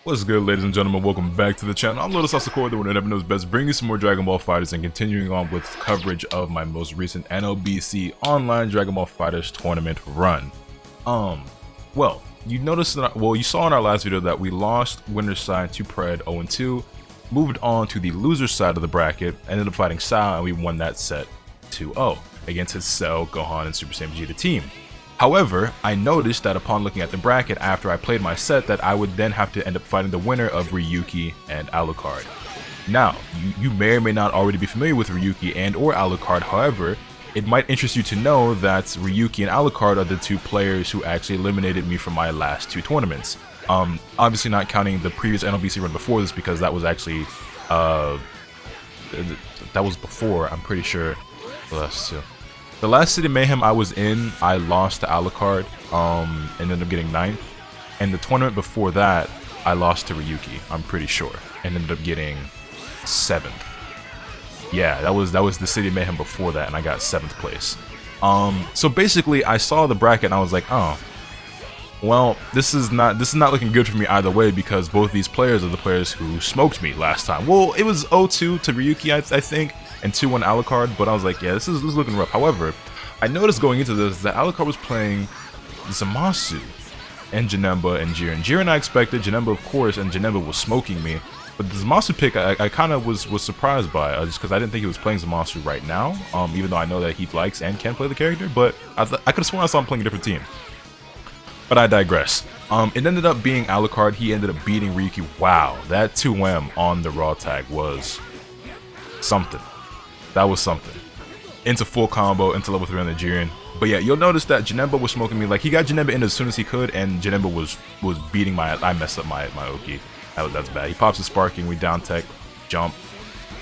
What's good, ladies and gentlemen? Welcome back to the channel. I'm LotusAsakura, the one that never knows best, bringing you some more Dragon Ball FighterZ and continuing on with coverage of my most recent NLBC online Dragon Ball FighterZ tournament run. Well, you noticed that, you saw in our last video that we lost winner's side to Pred 0-2, moved on to the loser side of the bracket, ended up fighting Sao, and we won that set 2-0 against his Cell, Gohan, and Super Saiyan Vegeta team. However, I noticed that upon looking at the bracket after I played my set that I would then have to end up fighting the winner of Ryuki and Alucard. Now, you may or may not already be familiar with Ryuki and or Alucard, however, it might interest you to know that Ryuki and Alucard are the two players who actually eliminated me from my last two tournaments. Obviously not counting the previous NLBC run before this because that was actually, that was before, I'm pretty sure. The last City Mayhem I was in, I lost to Alucard, and ended up getting 9th. And the tournament before that, I lost to Ryuki, I'm pretty sure, and ended up getting 7th. Yeah, that was the City Mayhem before that, and I got 7th place. So basically, I saw the bracket and I was like, oh, well, this is not looking good for me either way because both these players are the players who smoked me last time. Well, it was 0-2 to Ryuki, I think, and 2-1 Alucard, but I was like, yeah, this is looking rough. However, I noticed going into this that Alucard was playing Zamasu and Janemba and Jiren. Jiren I expected, Janemba of course, and Janemba was smoking me. But the Zamasu pick I kind of was surprised by, just because I didn't think he was playing Zamasu right now, even though I know that he likes and can play the character, but I could have sworn I saw him playing a different team. But I digress. It ended up being Alucard. He ended up beating Ryuki. Wow, that 2M on the Raw tag was something. That was something. Into full combo, into level 3 on the Jiren. But yeah, you'll notice that Janemba was smoking me. Like, he got Janemba in as soon as he could, and Janemba was beating I messed up my Oki. That's bad. He pops his sparking, we down tech, jump.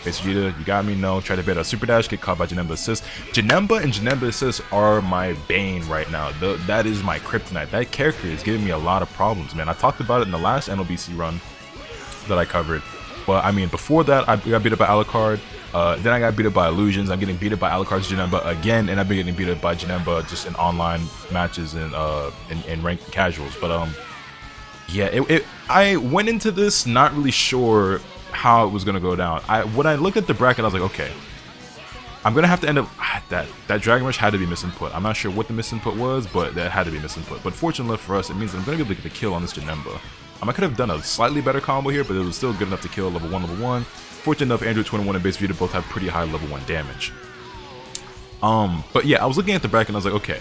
Face Vegeta, you got me, no. Try to bait a super dash, get caught by Janemba assist. Janemba and Janemba assist are my bane right now. That is my kryptonite. That character is giving me a lot of problems, man. I talked about it in the last NLBC run that I covered. But I mean, before that, I got beat up by Alucard. Then I got beat up by Illusions. I'm getting beat up by Alucard's Janemba again, and I've been getting beat up by Janemba just in online matches and in ranked casuals. But yeah, I went into this not really sure how it was gonna go down. When I looked at the bracket, I was like, okay, I'm gonna have to end up that Dragon Rush had to be misinput. I'm not sure what the misinput was, but that had to be misinput. But fortunately for us, it means that I'm gonna be able to get the kill on this Janemba. I could have done a slightly better combo here, but it was still good enough to kill level 1. Fortunate enough, Android 21 and Base Vegeta both have pretty high level 1 damage. But yeah, I was looking at the bracket and I was like, okay,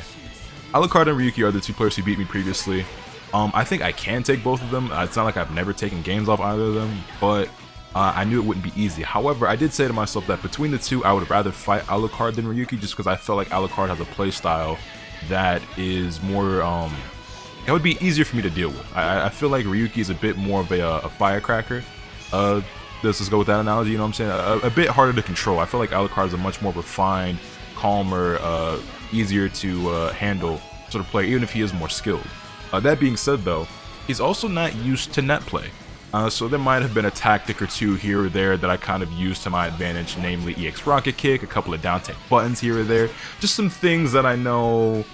Alucard and Ryuki are the two players who beat me previously. I think I can take both of them. It's not like I've never taken games off either of them, but I knew it wouldn't be easy. However, I did say to myself that between the two, I would rather fight Alucard than Ryuki just because I felt like Alucard has a playstyle that is more, it would be easier for me to deal with. I feel like Ryuki is a bit more of a firecracker. Let's just go with that analogy, you know what I'm saying? A bit harder to control. I feel like Alucard is a much more refined, calmer, easier to handle sort of player, even if he is more skilled. That being said though, he's also not used to net play. So there might have been a tactic or two here or there that I kind of used to my advantage, namely EX Rocket Kick, a couple of down tech buttons here or there. Just some things that I know,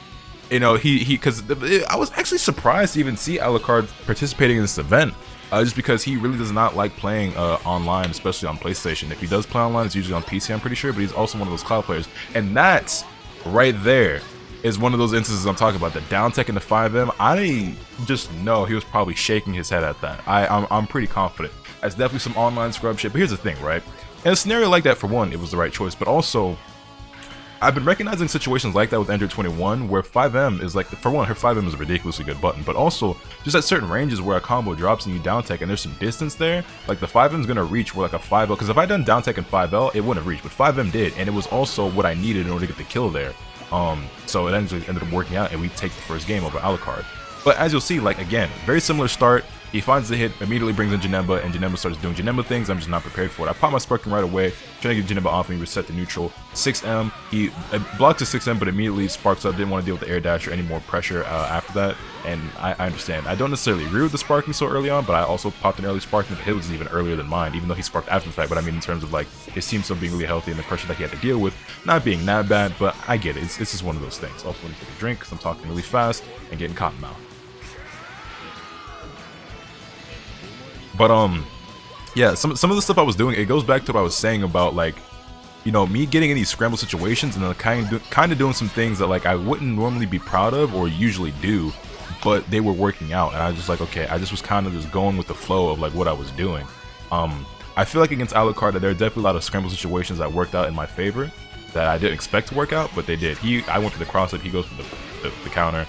you know, because I was actually surprised to even see Alucard participating in this event. Just because he really does not like playing online, especially on PlayStation. If he does play online, it's usually on PC, I'm pretty sure, but he's also one of those cloud players. And that's right there is one of those instances I'm talking about, the down tech in the 5M. I just know he was probably shaking his head at that. I'm pretty confident. That's definitely some online scrub shit, but here's the thing, right? In a scenario like that, for one, it was the right choice, but also, I've been recognizing situations like that with Android 21 where 5M is like, for one, her 5M is a ridiculously good button, but also just at certain ranges where a combo drops and you down tech and there's some distance there, like the 5M is going to reach where like a 5L, because if I done down tech in 5L, it wouldn't have reached, but 5M did, and it was also what I needed in order to get the kill there. So it ended up working out and we take the first game over Alucard. But as you'll see, like again, very similar start. He finds the hit, immediately brings in Janemba, and Janemba starts doing Janemba things. I'm just not prepared for it. I pop my sparking right away, trying to get Janemba off me, reset to neutral. 6M, he blocks the 6M, but immediately sparks up, didn't want to deal with the air dash or any more pressure after that. And I understand. I don't necessarily agree with the sparking so early on, but I also popped an early sparking. The hit was even earlier than mine, even though he sparked after the fact. But I mean, in terms of like his team still being really healthy and the pressure that he had to deal with, not being that bad, but I get it. This is one of those things. Also, let me take a drink because I'm talking really fast and getting cotton mouth. But yeah, some of the stuff I was doing, it goes back to what I was saying about like, you know, me getting in these scramble situations and then kind of doing some things that like I wouldn't normally be proud of or usually do, but they were working out, and I was just like, okay, I just was kind of just going with the flow of like what I was doing. I feel like against Alucard, there are definitely a lot of scramble situations that worked out in my favor that I didn't expect to work out, but they did. I went for the cross up, he goes for the counter,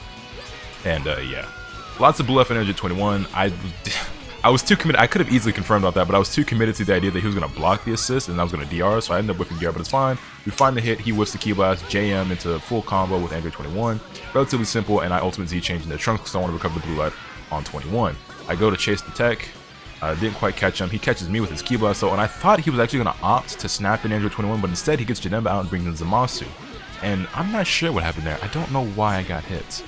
and yeah, lots of blue F energy 21. I was too committed. I could have easily confirmed about that, but I was too committed to the idea that he was going to block the assist and I was going to DR, so I ended up whiffing DR, but it's fine. We find the hit, he whiffs the Key Blast, JM into full combo with Android 21. Relatively simple, and I ultimate Z change into Trunks because I want to recover the blue life on 21. I go to chase the tech, didn't quite catch him. He catches me with his Key Blast, and I thought he was actually going to opt to snap in Android 21, but instead he gets Janemba out and brings in Zamasu. And I'm not sure what happened there. I don't know why I got hit.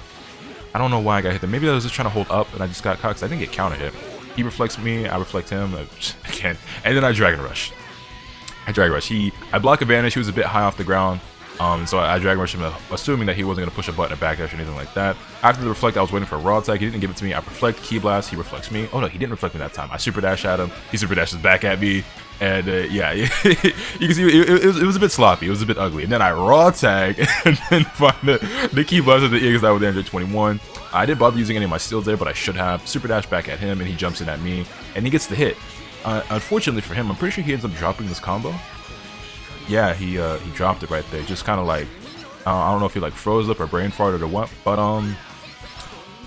I don't know why I got hit there. Maybe I was just trying to hold up and I just got caught because I didn't get counter hit. He reflects me, I reflect him, again, and then I Dragon Rush. I block advantage, he was a bit high off the ground, so I Dragon Rush him, assuming that he wasn't going to push a button or backdash or anything like that. After the reflect, I was waiting for a raw attack, he didn't give it to me, I reflect, Key Blast, he reflects me. Oh no, he didn't reflect me that time. I super dash at him, he super dashes back at me, and yeah, you can see it was a bit sloppy, it was a bit ugly. And then I raw tag, and then find the Key Blast of the EX out with Android 21. I didn't bother using any of my steals there, but I should have. Super dash back at him, and he jumps in at me, and he gets the hit. Unfortunately for him, I'm pretty sure he ends up dropping this combo. Yeah, he dropped it right there. Just kind of like, I don't know if he like froze up or brain farted or what, but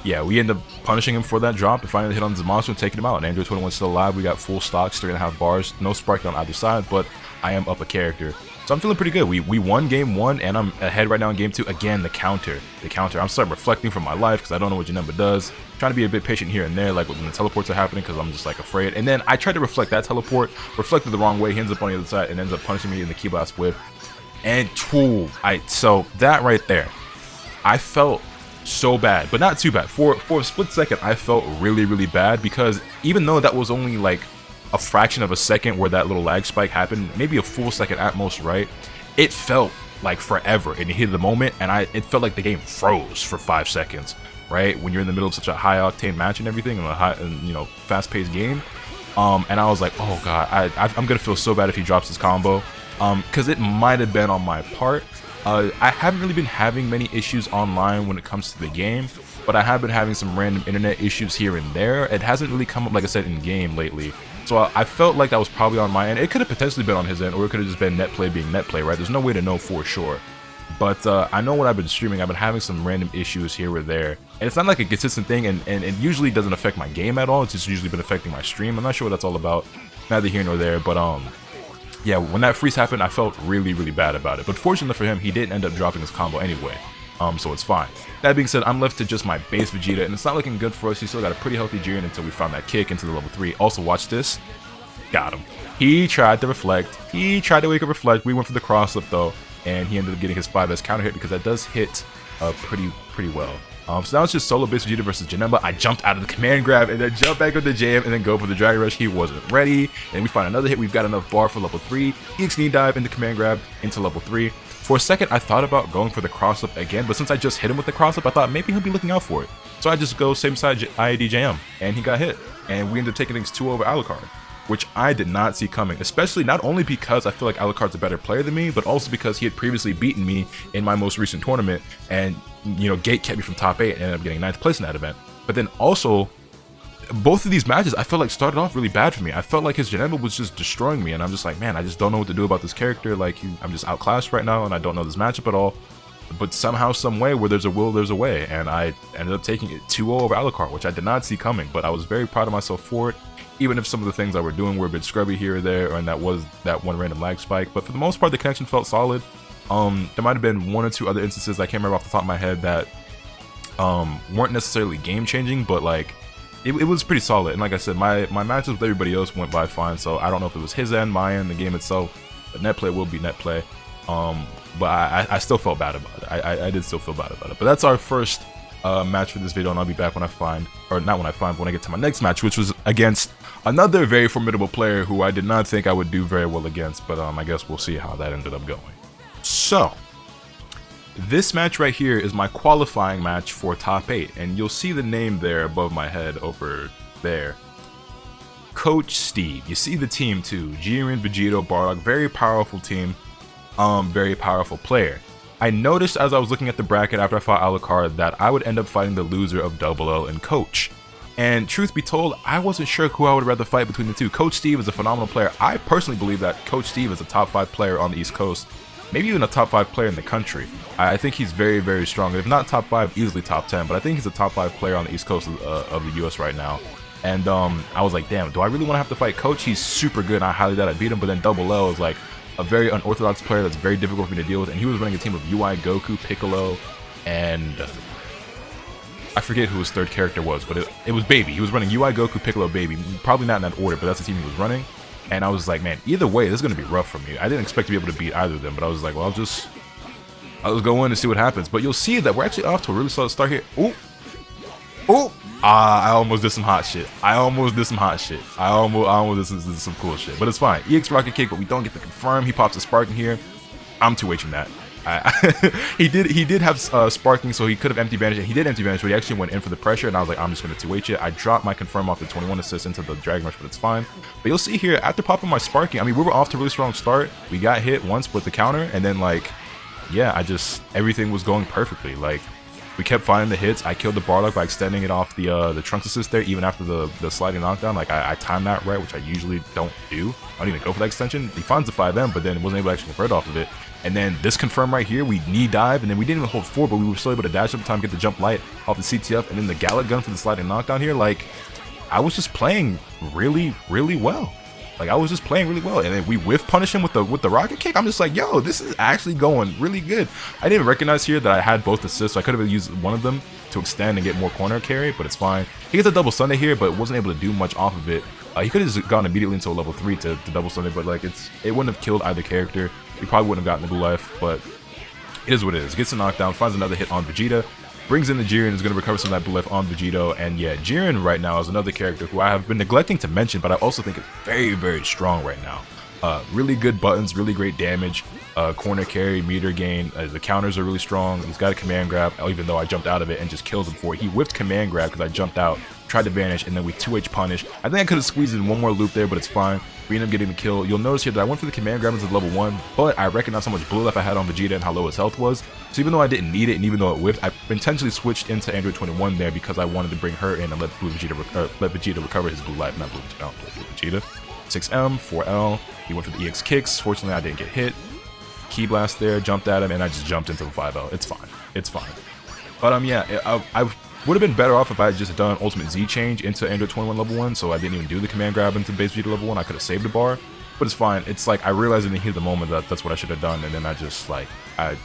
yeah, we end up punishing him for that drop and finding the hit on Zamasu and taking him out. And Android 21 still alive. We got full stocks, 3.5 bars, no spark on either side, but I am up a character. So I'm feeling pretty good. We won game 1, and I'm ahead right now in game 2. Again, the counter. I'm starting reflecting from my life because I don't know what Janemba does. Trying to be a bit patient here and there, like when the teleports are happening, because I'm just like afraid. And then I tried to reflect that teleport, reflected the wrong way. He ends up on the other side and ends up punishing me in the Key Blast whip. And so that right there, I felt so bad, but not too bad. For a split second, I felt really, really bad because even though that was only like a fraction of a second where that little lag spike happened, maybe a full second at most, right? It felt like forever in the heat of the moment, and it felt like the game froze for 5 seconds, right? When you're in the middle of such a high octane match and everything, and a fast-paced game. And I was like, oh god, I'm gonna feel so bad if he drops his combo, because it might have been on my part. I haven't really been having many issues online when it comes to the game, but I have been having some random internet issues here and there. It hasn't really come up, like I said, in game lately. So I felt like that was probably on my end. It could have potentially been on his end, or it could have just been net play being net play, right? There's no way to know for sure. But I know when I've been streaming, I've been having some random issues here or there. And it's not like a consistent thing, and it usually doesn't affect my game at all. It's just usually been affecting my stream. I'm not sure what that's all about. Neither here nor there, but yeah, when that freeze happened, I felt really, really bad about it. But fortunately for him, he didn't end up dropping his combo anyway. So it's fine. That being said, I'm left to just my base Vegeta, and it's not looking good for us. He still got a pretty healthy Jiren until we found that kick into the level 3. Also, watch this. Got him. He tried to reflect. He tried to wake up reflect. We went for the cross up though, and he ended up getting his 5S counter hit because that does hit pretty well. So now it's just solo base Vegeta versus Janemba. I jumped out of the command grab and then jump back with the jam and then go for the Dragon Rush. He wasn't ready. And we find another hit. We've got enough bar for level 3. EX knee dive into command grab into level 3. For a second, I thought about going for the cross up again, but since I just hit him with the cross up, I thought maybe he'll be looking out for it. So I just go same side IAD JM, and he got hit. And we ended up taking things 2 over Alucard, which I did not see coming, especially not only because I feel like Alucard's a better player than me, but also because he had previously beaten me in my most recent tournament, and Gate kept me from top 8 and ended up getting 9th place in that event. But then also, both of these matches I felt like started off really bad for me. I felt like his Janemba was just destroying me, and I'm just like, man, I just don't know what to do about this character. Like, I'm just outclassed right now, and I don't know this matchup at all. But somehow, some way, where there's a will, there's a way, and I ended up taking it 2-0 over Alucard, which I did not see coming, but I was very proud of myself for it. Even if some of the things I were doing were a bit scrubby here or there, and that was that one random lag spike, but for the most part, the connection felt solid. There might have been 1 or 2 other instances I can't remember off the top of my head that weren't necessarily game-changing, but like it was pretty solid. And like I said, my matches with everybody else went by fine, so I don't know if it was his end, my end, the game itself. But net play will be net play. But I still felt bad about it. I did still feel bad about it. But that's our first match for this video, and I'll be back when I find, or not when I find, but when I get to my next match, which was against another very formidable player who I did not think I would do very well against, but I guess we'll see how that ended up going. So, this match right here is my qualifying match for top 8, and you'll see the name there above my head over there. Coach Steve. You see the team too. Jiren, Vegito, Bardock, very powerful team. Very powerful player. I noticed as I was looking at the bracket after I fought Alucard that I would end up fighting the loser of Double L and Coach. And truth be told, I wasn't sure who I would rather fight between the two. Coach Steve is a phenomenal player. I personally believe that Coach Steve is a top 5 player on the East Coast, maybe even a top 5 player in the country. I think he's very, very strong. If not top 5, easily top 10, but I think he's a top 5 player on the East Coast of the US right now. And I was like, damn, do I really want to have to fight Coach? He's super good, and I highly doubt I beat him, but then Double L is like a very unorthodox player that's very difficult for me to deal with, and he was running a team of UI, Goku, Piccolo, and I forget who his third character was, but it was Baby. He was running UI, Goku, Piccolo, Baby. Probably not in that order, but that's the team he was running. And I was like, man, either way, this is going to be rough for me. I didn't expect to be able to beat either of them, but I was like, well, I'll just go in and see what happens. But you'll see that we're actually off to a really solid start here. Ooh. Ooh. I almost did some hot shit. I almost did some cool shit. But it's fine. EX Rocket Kick, but we don't get to confirm. He pops a Sparking here. I'm 2H'ing that. He did have Sparking, so he could have Empty Vanish, and he did Empty Vanish, but he actually went in for the pressure, and I was like, I'm just going to 2H it. I dropped my confirm off the 21 assist into the Dragon Rush, but it's fine. But you'll see here, after popping my Sparking, I mean, we were off to a really strong start. We got hit once with the counter, and then, like, yeah, everything was going perfectly. Like, we kept finding the hits. I killed the Bardock by extending it off the Trunks assist there, even after the sliding knockdown. Like, I timed that right, which I usually don't do. I don't even go for that extension. He finds the 5M, but then wasn't able to actually convert off of it. And then this confirm right here, we knee dive, and then we didn't even hold 4, but we were still able to dash up in time, get the jump light off the CTF, and then the Gallet gun for the sliding knockdown here. Like, I was just playing really, really well. Like, I was just playing really well, and then we whiff punish him with the rocket kick. I'm just like, yo, this is actually going really good. I didn't recognize here that I had both assists, so I could have used one of them to extend and get more corner carry, but it's fine. He gets a double Sunday here, but wasn't able to do much off of it. He could have just gone immediately into a level 3 to double Sunday, but like it wouldn't have killed either character. He probably wouldn't have gotten the blue life, but it is what it is. Gets a knockdown, finds another hit on Vegeta, brings in the Jiren, is going to recover some of that blue life on Vegito, and yeah, Jiren right now is another character who I have been neglecting to mention, but I also think is very, very strong right now. Really good buttons, really great damage, corner carry, meter gain, the counters are really strong. He's got a command grab, even though I jumped out of it and just killed him for it. He whiffed command grab because I jumped out, tried to vanish, and then we 2H punish. I think I could have squeezed in one more loop there, but it's fine. We end up getting the kill. You'll notice here that I went for the command grab into level 1, but I recognized how much blue life I had on Vegeta and how low his health was. So even though I didn't need it, and even though it whiffed, I intentionally switched into Android 21 there because I wanted to bring her in and let Vegeta recover his blue life, not blue Vegeta. 6M, 4L, he went for the EX kicks. Fortunately, I didn't get hit. Key blast there, jumped at him, and I just jumped into the 5L. It's fine. It's fine. But yeah, I would have been better off if I had just done Ultimate Z change into Android 21 level 1, so I didn't even do the command grab into base Vegeta level 1. I could have saved the bar, but it's fine. It's like, I realized in the heat of the moment that that's what I should have done, and then I just, like, I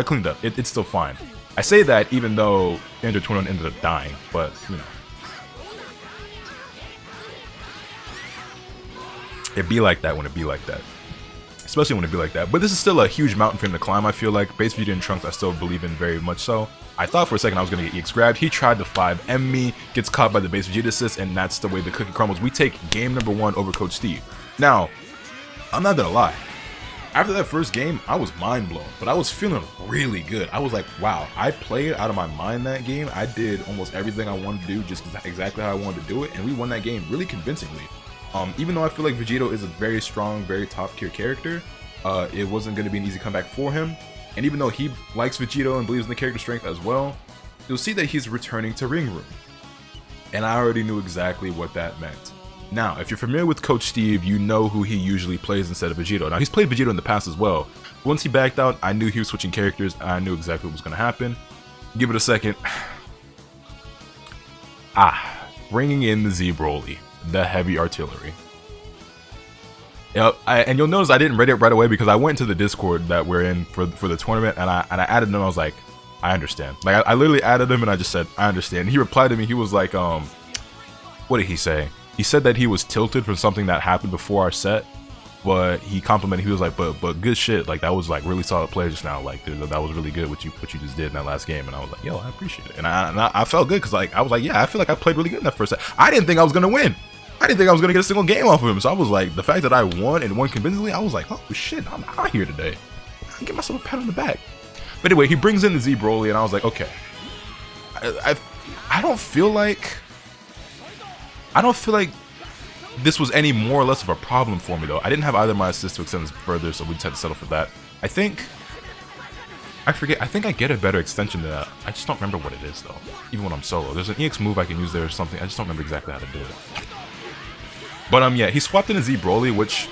cleaned up. It's still fine. I say that even though Android 21 ended up dying, but, you know. It be like that when it be like that. Especially when it be like that. But this is still a huge mountain for him to climb, I feel like. Base Vegeta and Trunks I still believe in very much so. I thought for a second I was going to get EX grabbed. He tried to 5M me, gets caught by the base Vegeta assist, and that's the way the cookie crumbles. We take game number 1 over Coach Steve. Now, I'm not going to lie. After that first game, I was mind blown, but I was feeling really good. I was like, wow, I played out of my mind that game. I did almost everything I wanted to do, just exactly how I wanted to do it, and we won that game really convincingly. Even though I feel like Vegito is a very strong, very top tier character, it wasn't going to be an easy comeback for him. And even though he likes Vegito and believes in the character strength as well, you'll see that he's returning to Ring Room. And I already knew exactly what that meant. Now, if you're familiar with Coach Steve, you know who he usually plays instead of Vegito. Now, he's played Vegito in the past as well. Once he backed out, I knew he was switching characters, and I knew exactly what was going to happen. Give it a second. Bringing in the Z Broly, the heavy artillery. Yep, and you'll notice I didn't read it right away because I went to the Discord that we're in for the tournament, and I added him. I was like, I understand. Like, I literally added him, and I just said, I understand. And he replied to me. He was like, what did he say? He said that he was tilted from something that happened before our set, but he complimented. He was like, but good shit. Like, that was like really solid play just now. Like, dude, that was really good what you just did in that last game. And I was like, yo, I appreciate it. And I felt good because like I was like, yeah, I feel like I played really good in that first set. I didn't think I was gonna win. I didn't think I was gonna get a single game off of him. So I was like, the fact that I won and won convincingly, I was like, oh shit, I'm out here today. I can get myself a pat on the back. But anyway, he brings in the Z Broly, and I was like, okay. I don't feel like this was any more or less of a problem for me though. I didn't have either of my assists to extend this further, so we just had to settle for that. I think I get a better extension than that. I just don't remember what it is though, even when I'm solo. There's an EX move I can use there or something. I just don't remember exactly how to do it. But yeah, he swapped in a Z Broly, which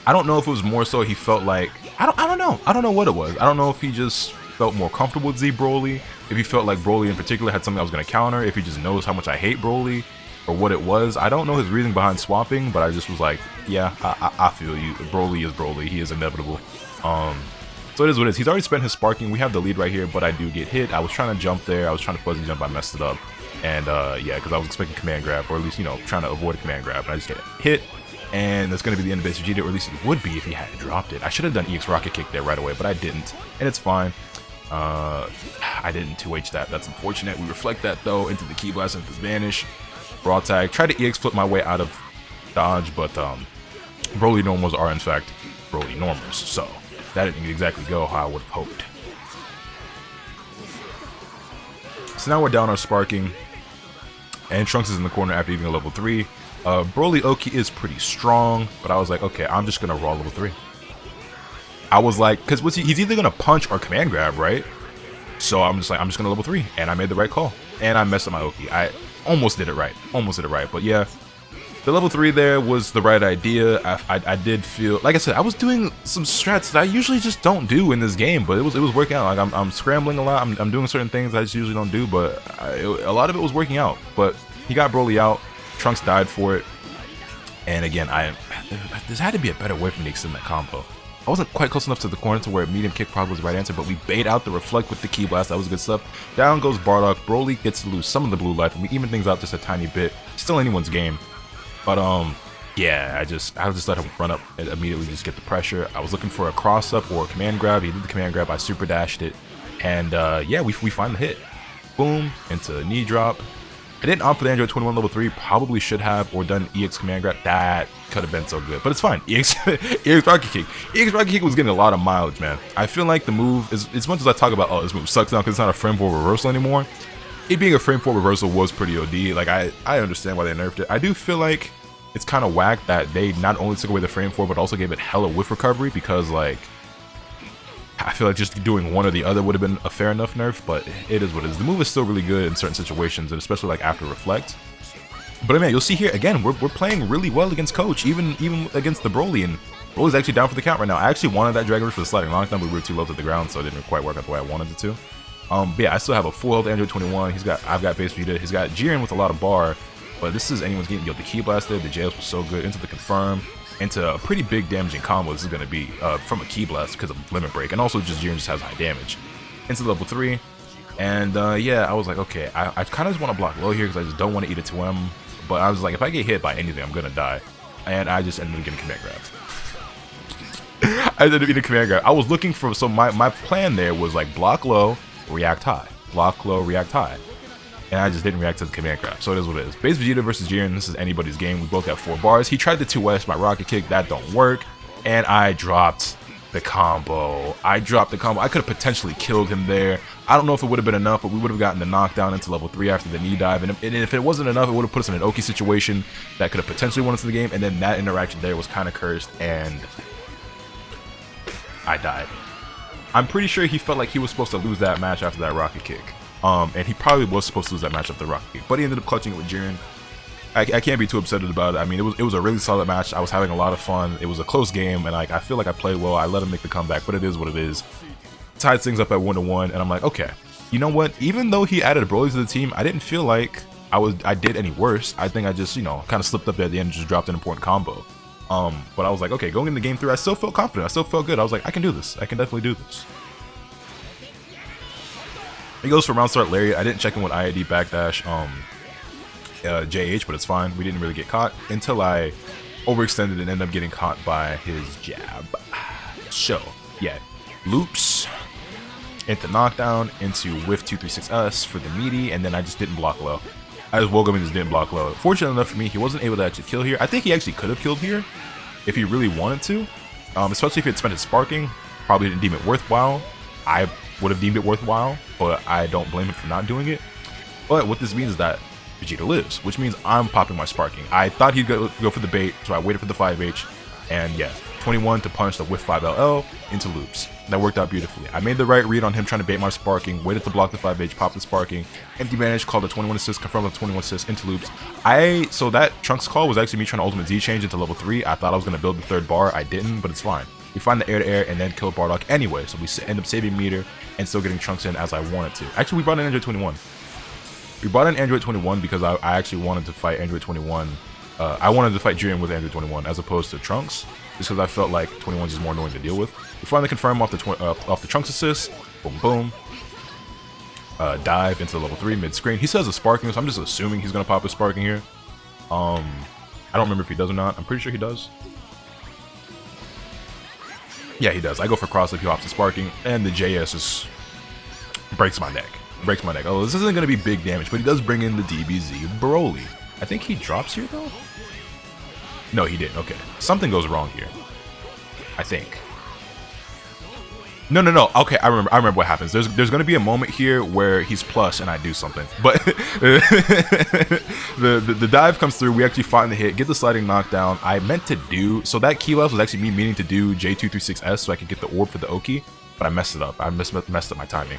I don't know if it was more so he felt like, I don't know. I don't know what it was. I don't know if he just felt more comfortable with Z Broly, if he felt like Broly in particular had something I was going to counter, if he just knows how much I hate Broly, or what it was. I don't know his reasoning behind swapping, but I just was like, yeah, I feel you. Broly is Broly. He is inevitable. So it is what it is. He's already spent his sparking. We have the lead right here, but I do get hit. I was trying to jump there. I was trying to fuzzy jump. I messed it up. And yeah, because I was expecting command grab, or at least, you know, trying to avoid a command grab. And I just get hit. And that's going to be the end of base Vegeta, or at least it would be if he hadn't dropped it. I should have done EX Rocket Kick there right away, but I didn't. And it's fine. I didn't 2H that. That's unfortunate. We reflect that, though, into the Ki Blast, into Vanish. Raw tag. Tried to EX flip my way out of dodge, but Broly normals are, in fact, Broly normals. So that didn't exactly go how I would have hoped. So now we're down our sparking. And Trunks is in the corner after even a level 3. Broly Oki is pretty strong, but I was like, okay, I'm just gonna raw level 3. I was like, because he's either gonna punch or command grab, right? So I'm just gonna level 3, and I made the right call, and I messed up my Oki. I almost did it right, but yeah, the level 3 there was the right idea. I did feel, like I said, I was doing some strats that I usually just don't do in this game, but it was working out. Like I'm scrambling a lot, I'm doing certain things I just usually don't do, but a lot of it was working out. But he got Broly out. Trunks died for it, and again, there had to be a better way for me to extend that combo. I wasn't quite close enough to the corner to where medium kick probably was the right answer, but we bait out the reflect with the Ki Blast. That was good stuff. Down goes Bardock. Broly gets to lose some of the blue life, and we even things out just a tiny bit. Still anyone's game, but yeah, I just let him run up and immediately just get the pressure. I was looking for a cross up or a command grab. He did the command grab. I super dashed it, and yeah, we find the hit. Boom into knee drop. I didn't opt for the Android 21 level 3, probably should have, or done EX command grab. That could have been so good, but it's fine. EX Rocket Kick. EX Rocket Kick was getting a lot of mileage, man. I feel like the move, as much as I talk about, oh, this move sucks now because it's not a frame 4 reversal anymore, it being a frame 4 reversal was pretty OD. Like, I understand why they nerfed it. I do feel like it's kind of whack that they not only took away the frame 4, but also gave it hella whiff recovery, because, like, I feel like just doing one or the other would have been a fair enough nerf, but it is what it is. The move is still really good in certain situations, and especially like after reflect. But I mean, you'll see here again, we're playing really well against Coach, even against the Broly, and Broly's actually down for the count right now. I actually wanted that Dragon Rush for the sliding knockdown, but we were too low to the ground, so it didn't quite work out the way I wanted it to. But yeah, I still have a full health Android 21. I've got base Vegeta. He's got Jiren with a lot of bar, but this is anyone's game. Yo, the Ki Blast there, the JS was so good into the confirm. Into a pretty big damaging combo this is going to be from a Ki Blast because of Limit Break, and also just Jiren just has high damage. Into level 3, and yeah, I was like, okay, I kind of just want to block low here because I just don't want to eat a 2M, but I was like, if I get hit by anything, I'm going to die, and I just ended up getting command grabbed. I ended up getting command grab. I was looking for, so my plan there was like block low, react high, block low, react high. And I just didn't react to the command grab, so it is what it is. Base Vegeta versus Jiren, this is anybody's game. We both got 4 bars. He tried the 2S, my rocket kick, that don't work. And I dropped the combo. I could have potentially killed him there. I don't know if it would have been enough, but we would have gotten the knockdown into level 3 after the knee dive. And if it wasn't enough, it would have put us in an Oki situation that could have potentially won us the game. And then that interaction there was kind of cursed, and I died. I'm pretty sure he felt like he was supposed to lose that match after that rocket kick. And he probably was supposed to lose that match after the rocket kick, but he ended up clutching it with Jiren. I can't be too upset about it. I mean, it was a really solid match. I was having a lot of fun. It was a close game, and like I feel like I played well. I let him make the comeback, but it is what it is. Tied things up at 1-1, and I'm like, okay, you know what? Even though he added Broly to the team, I didn't feel like I did any worse. I think I just, you know, kind of slipped up there at the end and just dropped an important combo. But I was like, okay, going into game 3, I still felt confident. I still felt good. I was like, I can do this. I can definitely do this. He goes for round start Lariat. I didn't check in with IID backdash JH, but it's fine. We didn't really get caught until I overextended and ended up getting caught by his jab. So, yeah, loops into knockdown, into whiff 236S for the meaty, and then I just didn't block low. I just woke up and just didn't block low. Fortunate enough for me, he wasn't able to actually kill here. I think he actually could have killed here if he really wanted to, especially if he had spent his sparking. Probably didn't deem it worthwhile. I would have deemed it worthwhile, but I don't blame him for not doing it. But what this means is that Vegeta lives, which means I'm popping my Sparking. I thought he'd go for the bait, so I waited for the 5H, and yeah, 21 to punish the with 5LL into loops. That worked out beautifully. I made the right read on him trying to bait my Sparking, waited to block the 5H, pop the Sparking, empty vanish, called the 21 assist, confirmed the 21 assist into loops. So that Trunks call was actually me trying to ultimate Z change into level 3. I thought I was going to build the third bar. I didn't, but it's fine. We find the air-to-air and then kill Bardock anyway, so we end up saving meter and still getting Trunks in as I wanted to. Actually, we brought in Android 21. We brought in Android 21 because I actually wanted to fight Android 21. I wanted to fight Jiren with Android 21 as opposed to Trunks, just because I felt like 21 is just more annoying to deal with. We finally confirm off the Trunks assist. Boom, boom. Dive into level 3 mid-screen. He says a Sparking, so I'm just assuming he's going to pop his Sparking here. I don't remember if he does or not. I'm pretty sure he does. Yeah, he does. I go for cross up, he hops the Sparking, and the JS just breaks my neck. Breaks my neck. Oh, this isn't going to be big damage, but he does bring in the DBZ Broly. I think he drops here, though? No, he didn't. Okay. Something goes wrong here. I think. No. Okay, I remember what happens. There's going to be a moment here where he's plus and I do something. But the dive comes through. We actually find the hit, get the sliding knockdown. I meant to do... So that key left was actually me meaning to do J236S so I could get the orb for the Oki. But I messed it up. I messed up my timing.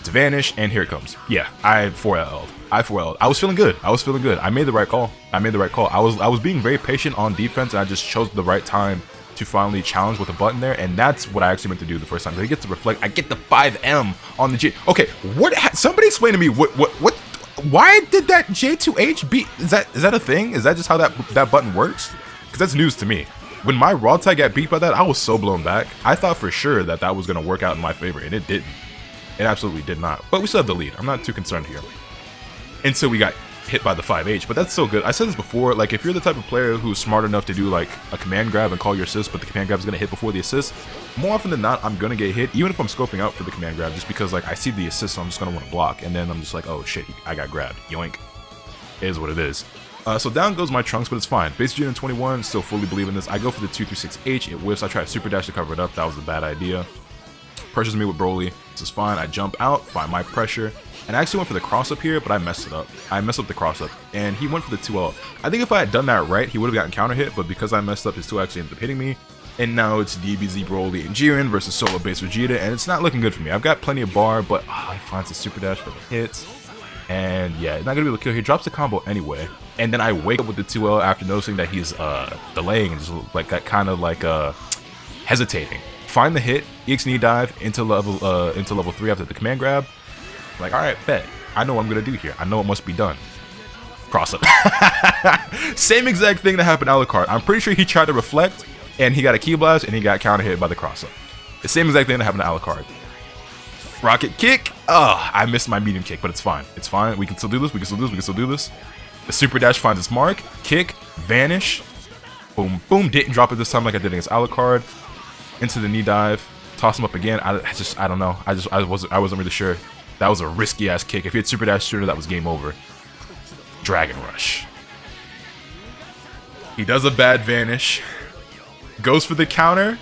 To vanish, and here it comes. Yeah, I 4L'd. I was feeling good. I made the right call. I was being very patient on defense, and I just chose the right time to finally challenge with a button there, and that's what I actually meant to do the first time. I get to reflect. I get the 5M on the J. Okay, what? Somebody explain to me what? Why did that J2H beat? Is that a thing? Is that just how that button works? Because that's news to me. When my raw tag got beat by that, I was so blown back. I thought for sure that was gonna work out in my favor, and it didn't. It absolutely did not. But we still have the lead. I'm not too concerned here. Until we got hit by the 5H, but that's so good. I said this before, like if you're the type of player who's smart enough to do like a command grab and call your assist, but the command grab is going to hit before the assist, more often than not, I'm going to get hit, even if I'm scoping out for the command grab, just because like I see the assist, so I'm just going to want to block, and then I'm just like, oh shit, I got grabbed. Yoink. It is what it is. So down goes my Trunks, but it's fine. Base Gen 21, still fully believe in this. I go for the 236H, it whiffs, I try to super dash to cover it up, that was a bad idea. Pressures me with Broly. This is fine. I jump out, find my pressure, and I actually went for the cross up here, but I messed it up. I messed up the cross up, and he went for the 2L. I think if I had done that right, he would have gotten counter hit, but because I messed up, his 2 actually ended up hitting me. And now it's DBZ Broly and Jiren versus solo base Vegeta, and it's not looking good for me. I've got plenty of bar, but he finds the super dash for the hits. And yeah, not gonna be able to kill. He drops the combo anyway. And then I wake up with the 2L after noticing that he's delaying and just like that kind of like hesitating. Find the hit, EX knee dive into level 3 after the command grab. Like, alright, bet. I know what I'm gonna do here. I know what must be done. Cross up. Same exact thing that happened to Alucard. I'm pretty sure he tried to reflect, and he got a key blast, and he got counter hit by the cross up. The same exact thing that happened to Alucard. Rocket kick. I missed my medium kick, but it's fine. It's fine. We can still do this. We can still do this. The super dash finds its mark. Kick. Vanish. Boom, boom. Didn't drop it this time like I did against Alucard. Into the knee dive, toss him up again. I don't know. I wasn't really sure. That was a risky ass kick. If he had super dash sooner, that was game over. Dragon Rush. He does a bad vanish, goes for the counter,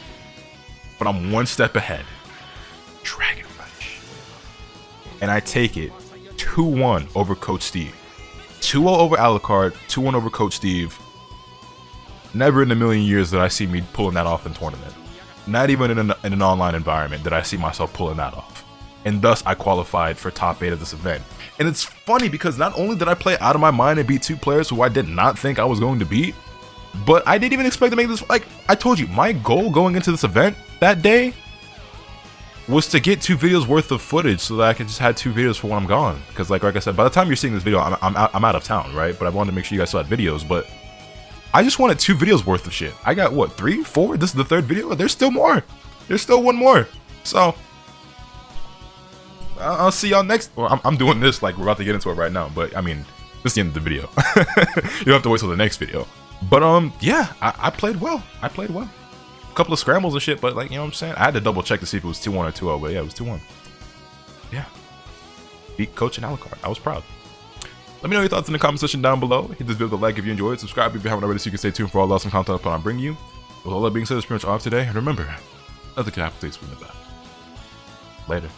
but I'm one step ahead. Dragon Rush, and I take it 2-1 over Coach Steve. 2-0 over Alucard. 2-1 over Coach Steve. Never in a million years did I see me pulling that off in tournament. Not even in an online environment did I see myself pulling that off. And thus, I qualified for top 8 of this event. And it's funny because not only did I play out of my mind and beat 2 players who I did not think I was going to beat, but I didn't even expect to make this. Like, I told you, my goal going into this event that day was to get 2 videos worth of footage so that I could just have 2 videos for when I'm gone. Because like I said, by the time you're seeing this video, I'm out of town, right? But I wanted to make sure you guys still had videos, but I just wanted 2 videos worth of shit. I got, what, 3, 4? This is the 3rd video? There's still more. There's still 1 more. So, I'll see y'all next. Well, I'm doing this like we're about to get into it right now. But, I mean, this is the end of the video. You don't have to wait till the next video. But, yeah, I played well. A couple of scrambles and shit, but, like, you know what I'm saying? I had to double check to see if it was 2-1 or 2-0, but yeah, it was 2-1. Yeah. Beat Coach and Alucard. I was proud. Let me know your thoughts in the comment section down below. Hit this video with a like if you enjoyed. Subscribe if you haven't already so you can stay tuned for all the awesome content I'm bringing you. With all that being said, that's pretty much all today. And remember, nothing can happen to you. Later.